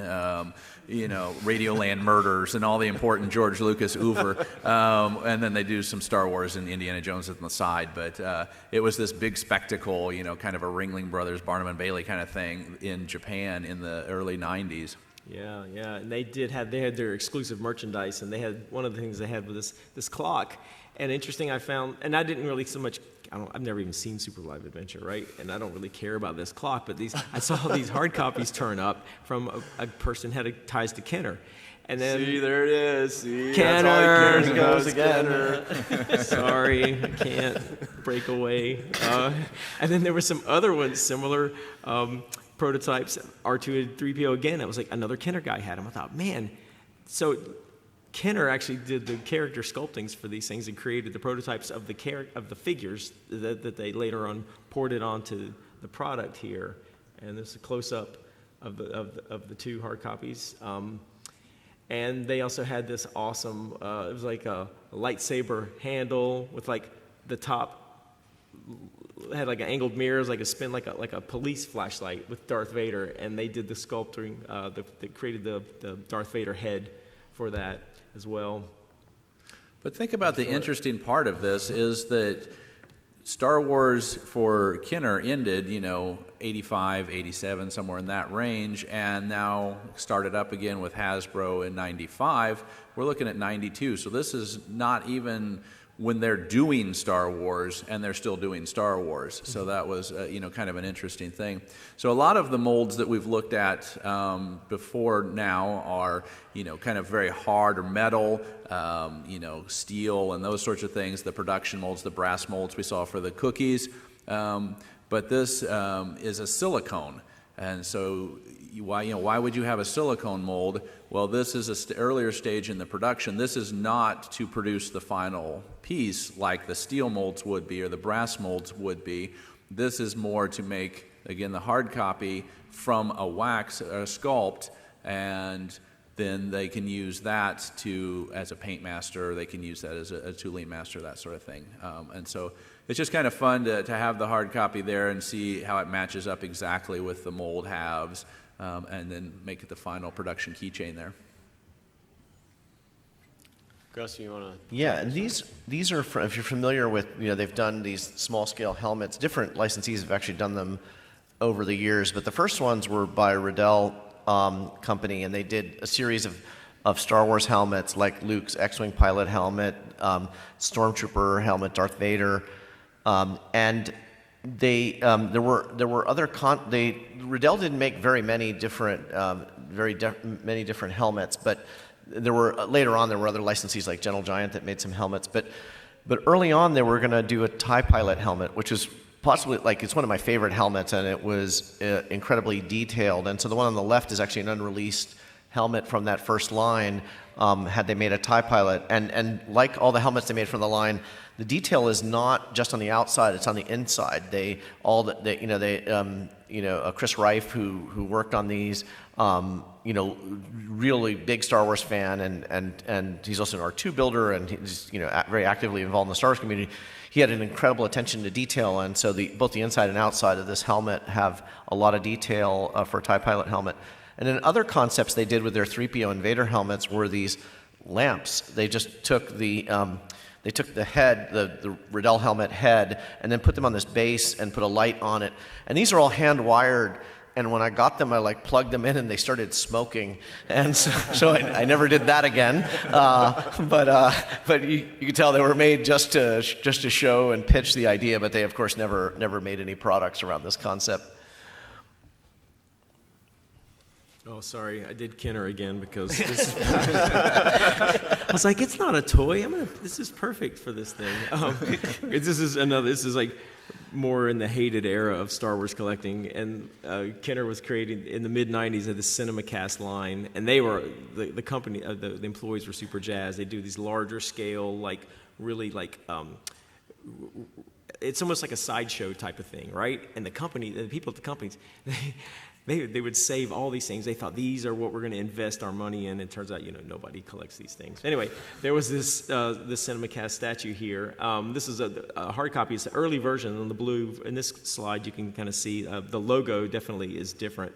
Radioland Murders and all the important George Lucas oeuvre, and then they do some Star Wars and Indiana Jones on the side. But it was this big spectacle, kind of a Ringling Brothers, Barnum and Bailey kind of thing in Japan in the early '90s. Yeah, and they had their exclusive merchandise, and they had one of the things they had was this clock. And interesting, I found, and I didn't really so much. I've never even seen Super Live Adventure, right? And I don't really care about this clock, but I saw these hard copies turn up from a person who had ties to Kenner. And then See, there it is. See, Kenner, that's all he cares he about goes is again. Kenner. Sorry, I can't break away. And then there were some other ones, similar prototypes, R2 and 3PO again. It was like another Kenner guy had them. I thought, man, so Kenner actually did the character sculptings for these things and created the prototypes of the figures that they later on ported onto the product here. And this is a close-up of the two hard copies. And they also had this awesome, it was like a lightsaber handle with like the top had like an angled mirrors, like a spin, like a police flashlight with Darth Vader, and they did the sculpting. They created the Darth Vader head for that as well. But think about the interesting part of this is that Star Wars for Kenner ended, 85, 87, somewhere in that range, and now started up again with Hasbro in 95. We're looking at 92, so this is not even when they're doing Star Wars, and they're still doing Star Wars. So that was, kind of an interesting thing. So a lot of the molds that we've looked at before now are, kind of very hard or metal, steel and those sorts of things, the production molds, the brass molds we saw for the cookies. But this is a silicone. And so why would you have a silicone mold? Well, this is an earlier stage in the production. This is not to produce the final piece like the steel molds would be or the brass molds would be. This is more to make, again, the hard copy from a wax or a sculpt, and then they can use that as a paint master, or they can use that as a tooling master, that sort of thing. And so it's just kind of fun to have the hard copy there and see how it matches up exactly with the mold halves, and then make it the final production keychain there. Gus, you want to? Yeah, and these are, if you're familiar with, they've done these small-scale helmets. Different licensees have actually done them over the years, but the first ones were by Riddell Company, and they did a series of Star Wars helmets, like Luke's X-Wing pilot helmet, Stormtrooper helmet, Darth Vader, and there were other Riddell didn't make very many different many different helmets, but later on there were other licensees like Gentle Giant that made some helmets, but early on they were going to do a TIE pilot helmet, which is possibly, it's one of my favorite helmets, and it was incredibly detailed. And so the one on the left is actually an unreleased helmet from that first line, had they made a TIE pilot. And like all the helmets they made from the line, the detail is not just on the outside, it's on the inside. Chris Reif, who worked on these, really big Star Wars fan, and he's also an R2 builder, and he's, very actively involved in the Star Wars community. He had an incredible attention to detail, and so both the inside and outside of this helmet have a lot of detail for a TIE pilot helmet. And then other concepts they did with their 3PO and Vader helmets were these lamps. They just took the head, the Riddell helmet head, and then put them on this base and put a light on it. And these are all hand-wired, and when I got them, I plugged them in and they started smoking. And so I never did that again. But you can tell they were made just to show and pitch the idea, but they, of course, never made any products around this concept. Oh, sorry, I did Kenner again because this I was like, it's not a toy. This is perfect for this thing. This is like more in the hated era of Star Wars collecting, and Kenner was created in the mid '90s of the CinemaCast line, and they were the company, the employees were super jazzed. They do these larger scale, it's almost like a sideshow type of thing, right? And the people at the companies, they would save all these things. They thought these are what we're going to invest our money in. It turns out, nobody collects these things. Anyway, there was this CinemaCast statue here. This is a hard copy. It's the early version on the blue. In this slide, you can kind of see the logo definitely is different.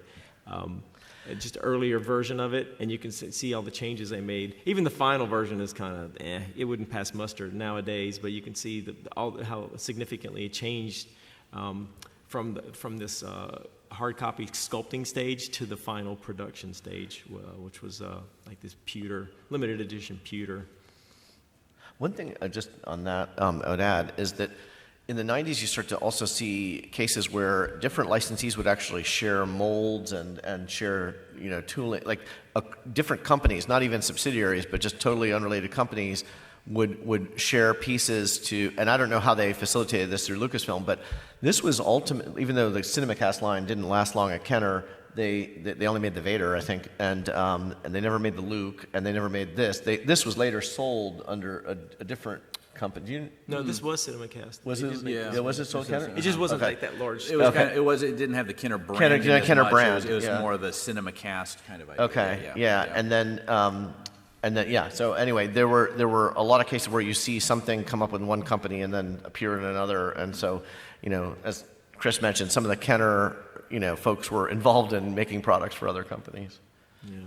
Just an earlier version of it, and you can see all the changes they made. Even the final version is kind of it wouldn't pass muster nowadays, but you can see how significantly it changed from this hard copy sculpting stage to the final production stage, which was like this pewter, limited edition pewter. One thing just on that I would add is that in the 90s, you start to also see cases where different licensees would actually share molds and share, tooling. Like different companies, not even subsidiaries, but just totally unrelated companies would share pieces to, and I don't know how they facilitated this through Lucasfilm, but this was ultimately, even though the CinemaCast line didn't last long at Kenner, they only made the Vader, I think, and they never made the Luke, and they never made this. This was later sold under a different company. No, this was CinemaCast. Was it? Yeah. Was it sold Kenner? It just wasn't Okay. like that large. It was Okay. it didn't have the Kenner brand. Kenner brand, It was yeah. more of the CinemaCast kind of idea. Okay, yeah. And then yeah. So anyway, there were a lot of cases where you see something come up with one company and then appear in another, and so as Chris mentioned, some of the Kenner folks were involved in making products for other companies. Yeah.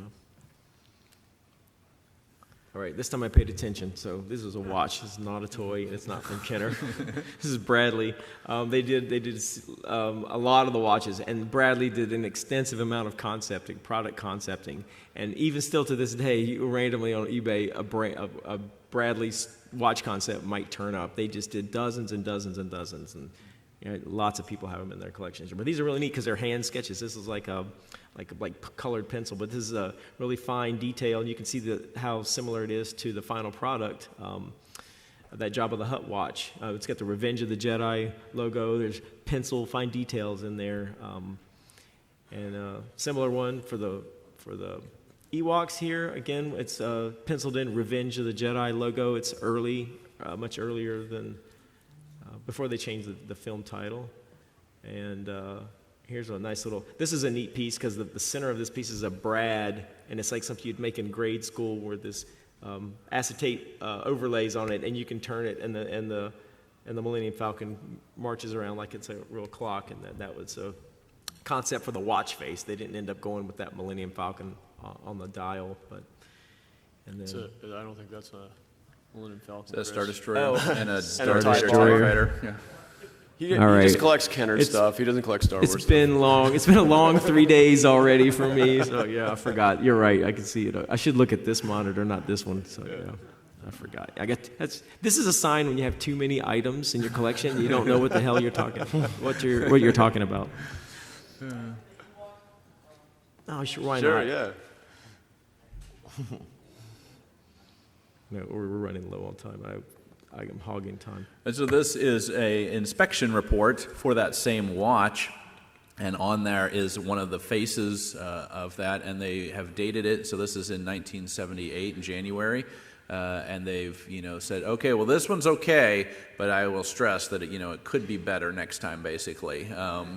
All right, this time I paid attention. So this is a watch. This is not a toy. It's not from Kenner. This is Bradley. They did a lot of the watches, and Bradley did an extensive amount of concepting, product concepting, and even still to this day, randomly on eBay, a Bradley watch concept might turn up. They just did dozens and dozens and dozens, and lots of people have them in their collections. But these are really neat because they're hand sketches. This is like colored pencil, but this is a really fine detail, and you can see how similar it is to the final product, that Jabba the Hutt watch. It's got the Revenge of the Jedi logo. There's pencil, fine details in there, and a similar one for the Ewoks here. Again, it's penciled in Revenge of the Jedi logo. It's early, much earlier than before they changed the film title, and here's a nice little, this is a neat piece because the center of this piece is a brad, and it's like something you'd make in grade school where this acetate overlays on it, and you can turn it, and the Millennium Falcon marches around like it's a real clock, and that was a concept for the watch face. They didn't end up going with that Millennium Falcon on the dial, and then I don't think that's a Millennium Falcon. It's a Star Chris. Destroyer and a Star TIE Destroyer. Fighter. Yeah. He All right. just collects Kenner It's- stuff. He doesn't collect Star Wars it's stuff. been long. It's been a long 3 days already for me. So yeah, I forgot. You're right. I can see it. I should look at this monitor, not this one. So yeah, I forgot. This is a sign when you have too many items in your collection. You don't know what the hell you're talking. What you're talking about. Oh, sure. Why Sure, not? yeah. No, we're running low on time. I am hogging time. And so this is a inspection report for that same watch, and on there is one of the faces of that, and they have dated it. So this is in 1978 in January, and they've said, okay, well this one's okay, but I will stress that it could be better next time, basically.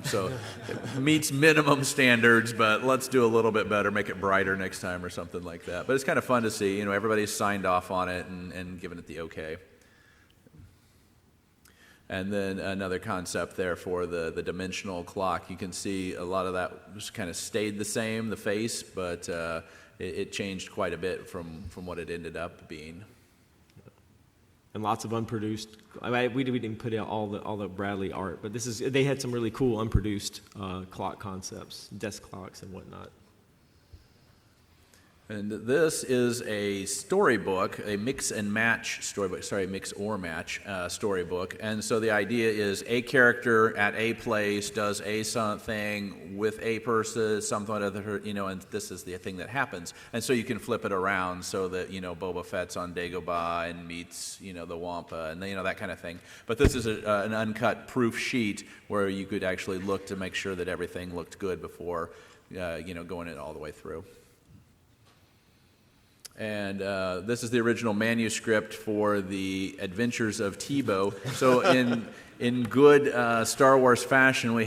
So it meets minimum standards, but let's do a little bit better, make it brighter next time or something like that. But it's kind of fun to see. Everybody's signed off on it and given it the okay. And then another concept there for the dimensional clock. You can see a lot of that just kind of stayed the same, the face, but it changed quite a bit from what it ended up being. And lots of unproduced. We didn't put out all the Bradley art, but they had some really cool unproduced clock concepts, desk clocks and whatnot. And this is a storybook, a mix and match storybook, mix or match storybook. And so the idea is a character at a place does a something with a person, something other, and this is the thing that happens. And so you can flip it around so that, Boba Fett's on Dagobah and meets, the Wampa and, that kind of thing. But this is an uncut proof sheet where you could actually look to make sure that everything looked good before, going it all the way through. And this is the original manuscript for the Adventures of Tebow. So in good Star Wars fashion, we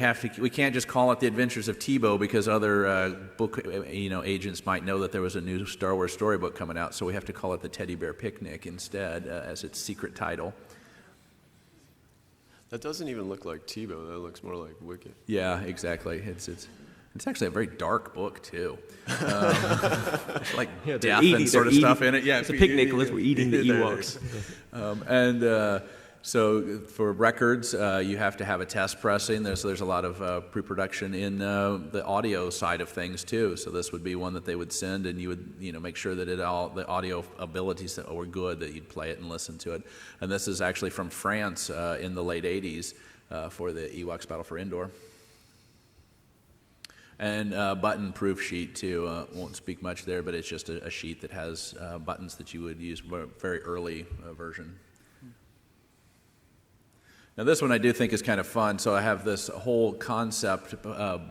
can't just call it the Adventures of Tebow because other book agents might know that there was a new Star Wars storybook coming out. So we have to call it the Teddy Bear Picnic instead as its secret title. That doesn't even look like Tebow. That looks more like Wicket. Yeah, exactly. It's actually a very dark book too. It's like Yeah, death and sort of stuff in it. Yeah, It's a picnic. We're eating the Ewoks. So for records, you have to have a test pressing. There's a lot of pre-production in the audio side of things too. So this would be one that they would send, and you would make sure that the audio abilities that were good, that you'd play it and listen to it. And this is actually from France in the late '80s for the Ewoks Battle for Endor. And button proof sheet too. Won't speak much there, but it's just a sheet that has buttons that you would use very early version. Now this one I do think is kind of fun. So I have this whole concept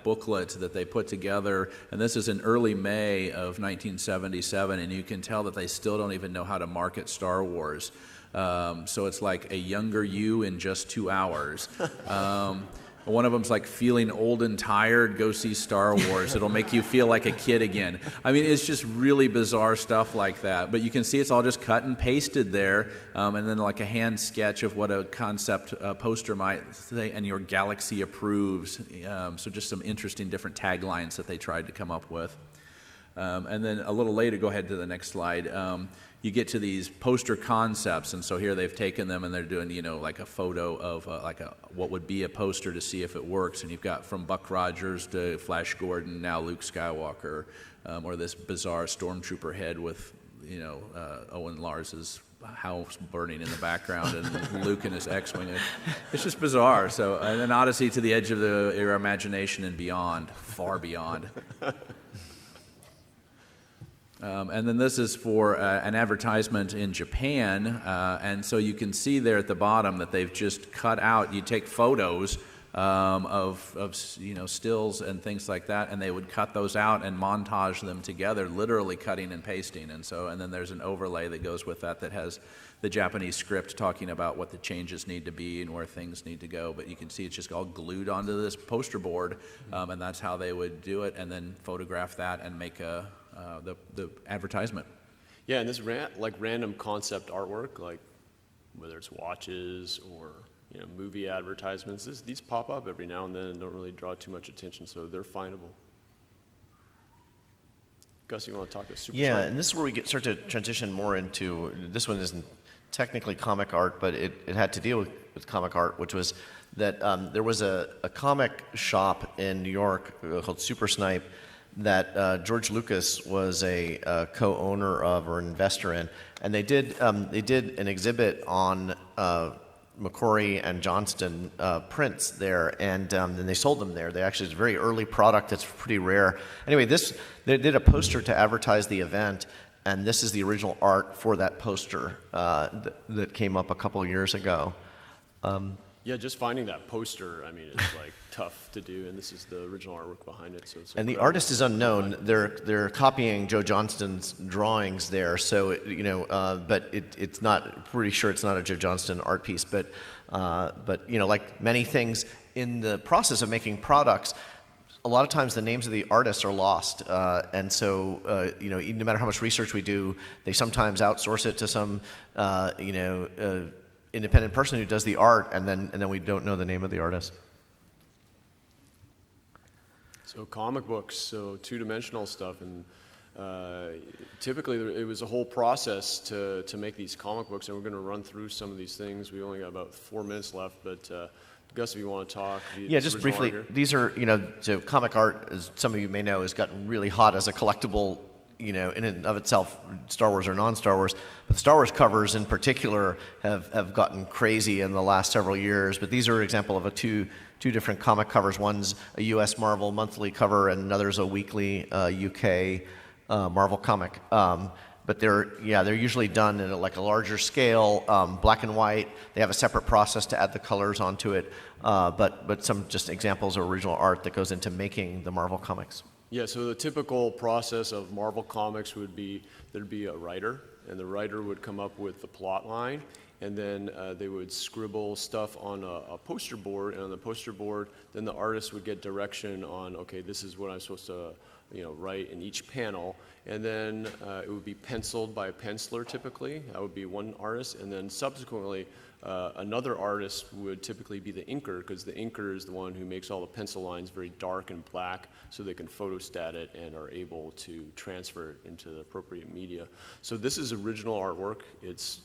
booklet that they put together, and this is in early May of 1977, and you can tell that they still don't even know how to market Star Wars. So it's like a younger you in just 2 hours. One of them's like feeling old and tired, go see Star Wars. It'll make you feel like a kid again. I mean, it's just really bizarre stuff like that. But you can see it's all just cut and pasted there, and then like a hand sketch of what a concept poster might say, and your galaxy approves. So just some interesting different taglines that they tried to come up with. And then a little later, go ahead to the next slide. You get to these poster concepts, and so here they've taken them and they're doing, like a photo of what would be a poster to see if it works. And you've got from Buck Rogers to Flash Gordon, now Luke Skywalker, or this bizarre stormtrooper head with, Owen Lars's house burning in the background and Luke in his X-wing. It's just bizarre. So an odyssey to the edge of your imagination and beyond, far beyond. And then this is for an advertisement in Japan, and so you can see there at the bottom that they've just cut out. You take photos of stills and things like that, and they would cut those out and montage them together, literally cutting and pasting. And then there's an overlay that goes with that has the Japanese script talking about what the changes need to be and where things need to go. But you can see it's just all glued onto this poster board, and that's how they would do it, and then photograph that and make the advertisement. Yeah, and this random concept artwork, like whether it's watches or movie advertisements, these pop up every now and then and don't really draw too much attention, so they're findable. Gus, you want to talk to Super Yeah, Sonic? and this is where we start to transition more into, this one isn't technically comic art, but it had to deal with comic art, which was that there was a comic shop in New York called Super Snipe that George Lucas was a co-owner of or investor in, and they did an exhibit on McQuarrie and Johnston prints there, and then they sold them there. They actually, it's a very early product that's pretty rare. Anyway, they did a poster to advertise the event, and this is the original art for that poster that came up a couple of years ago. Yeah, just finding that poster, I mean, it's like tough to do, and this is the original artwork behind it. So it's And the incredible. artist is unknown. They're copying Joe Johnston's drawings there, so but it's not. Pretty sure it's not a Joe Johnston art piece. But like many things in the process of making products, a lot of times the names of the artists are lost, and so even no matter how much research we do, they sometimes outsource it to some independent person who does the art, and then we don't know the name of the artist. So comic books, so two-dimensional stuff, and typically it was a whole process to make these comic books, and we're going to run through some of these things. We only got about 4 minutes left, but Gus, if you want to talk. Yeah, just briefly, these are, so comic art, as some of you may know, has gotten really hot as a collectible, in and of itself, Star Wars or non-Star Wars. But Star Wars covers in particular have gotten crazy in the last several years. But these are an example of two different comic covers. One's a U.S. Marvel monthly cover, and another's a weekly UK Marvel comic. But they're usually done in a larger scale, black and white. They have a separate process to add the colors onto it. But some just examples of original art that goes into making the Marvel comics. Yeah, so the typical process of Marvel Comics would be there'd be a writer, and the writer would come up with the plot line, and then they would scribble stuff on a poster board, and on the poster board, then the artist would get direction on, okay, this is what I'm supposed to, write in each panel, and then it would be penciled by a penciler typically. That would be one artist, and then subsequently another artist would typically be the inker, because the inker is the one who makes all the pencil lines very dark and black so they can photostat it and are able to transfer it into the appropriate media. So this is original artwork. It's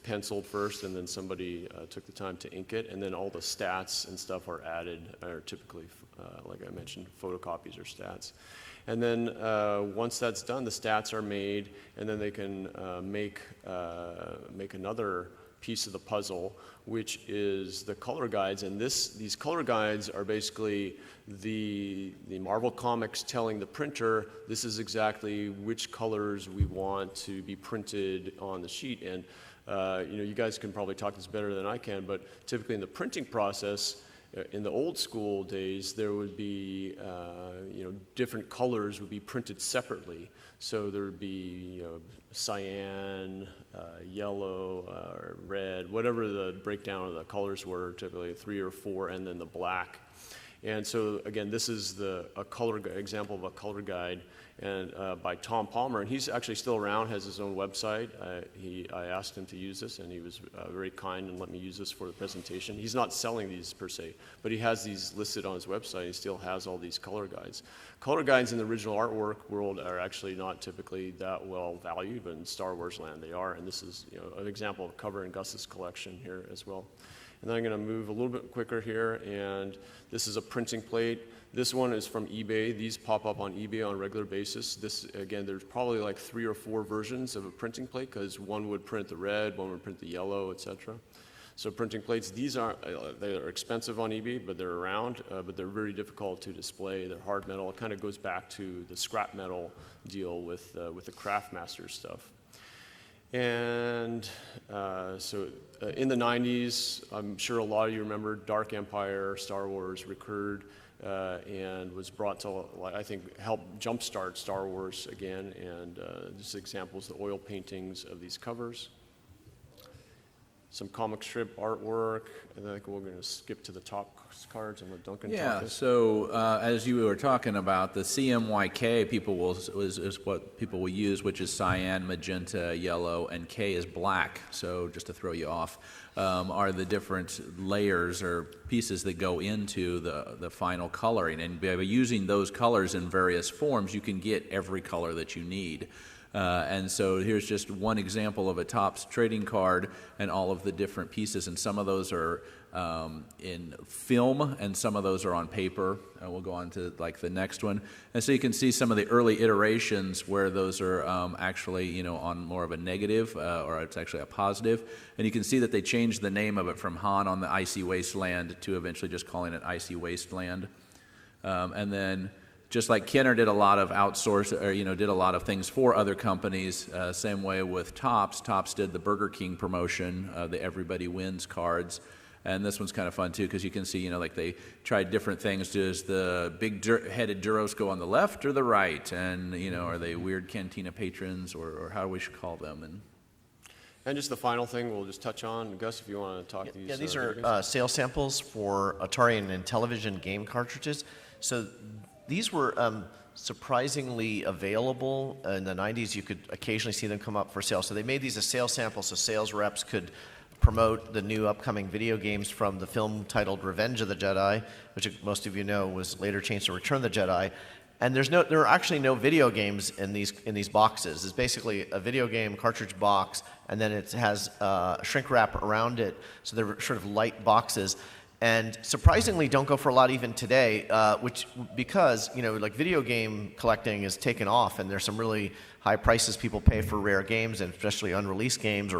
penciled first, and then somebody took the time to ink it, and then all the stats and stuff are added, are typically, like I mentioned, photocopies or stats. And then once that's done, the stats are made, and then they can make another piece of the puzzle, which is the color guides. And these color guides are basically the Marvel Comics telling the printer, this is exactly which colors we want to be printed on the sheet. And you guys can probably talk this better than I can, but typically in the printing process, in the old school days, there would be, different colors would be printed separately. So there would be, cyan, yellow, red, whatever the breakdown of the colors were, typically 3 or 4, and then the black. And so again, this is example of a color guide, and by Tom Palmer, and he's actually still around, has his own website. I asked him to use this, and he was very kind and let me use this for the presentation. He's not selling these per se, but he has these listed on his website. He still has all these color guides. Color guides in the original artwork world are actually not typically that well valued, but in Star Wars land they are, and this is an example of cover in Gus's collection here as well. And then I'm going to move a little bit quicker here, and this is a printing plate. This one is from eBay. These pop up on eBay on a regular basis. This, again, there's probably like 3 or 4 versions of a printing plate, because one would print the red, one would print the yellow, etc. So printing plates, these are expensive on eBay, but they're around, but they're very difficult to display. They're hard metal. It kind of goes back to the scrap metal deal with the Craftmaster stuff. And in the 90s, I'm sure a lot of you remember Dark Empire, Star Wars recurred, and was brought to, I think, help jumpstart Star Wars again. And just examples, the oil paintings of these covers. Some comic strip artwork, and I think we're going to skip to the top cards and let Duncan talk. Yeah, so as you were talking about, the CMYK is what people will use, which is cyan, magenta, yellow, and K is black. So just to throw you off, are the different layers or pieces that go into the final coloring. And by using those colors in various forms, you can get every color that you need. And so here's just one example of a Topps trading card and all of the different pieces, and some of those are in film and some of those are on paper. We'll go on to like the next one. And so you can see some of the early iterations where those are actually on more of a negative or it's actually a positive. And you can see that they changed the name of it from Han on the Icy Wasteland to eventually just calling it Icy Wasteland. And then just like Kenner did a lot of did a lot of things for other companies, same way with Topps. Topps did the Burger King promotion, the Everybody Wins cards. And this one's kind of fun too, because you can see, like they tried different things. Does the big-headed Duros go on the left or the right? And, are they weird Cantina patrons or how we should call them? And just the final thing we'll just touch on, Gus, if you want to talk these. Yeah, these are sales samples for Atari and Intellivision game cartridges. So these were surprisingly available in the 90s. You could occasionally see them come up for sale. So they made these as sales samples so sales reps could promote the new upcoming video games from the film titled Revenge of the Jedi, which most of you know was later changed to Return of the Jedi. And there are actually no video games in these boxes. It's basically a video game cartridge box, and then it has a shrink wrap around it, so they're sort of light boxes. And surprisingly don't go for a lot even today, because like video game collecting is taken off, and there's some really high prices people pay for rare games, and especially unreleased games.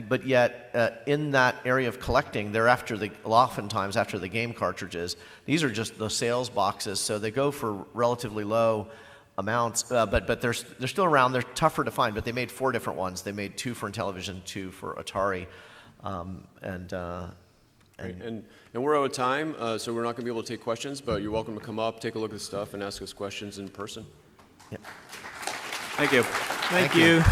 But yet in that area of collecting, they're oftentimes after the game cartridges. These are just the sales boxes, so they go for relatively low amounts, but they're still around. They're tougher to find, but they made 4 different ones. They made 2 for Intellivision, 2 for Atari, Great. And we're out of time, so we're not going to be able to take questions, but you're welcome to come up, take a look at the stuff, and ask us questions in person. Yep. Thank you. Thank you.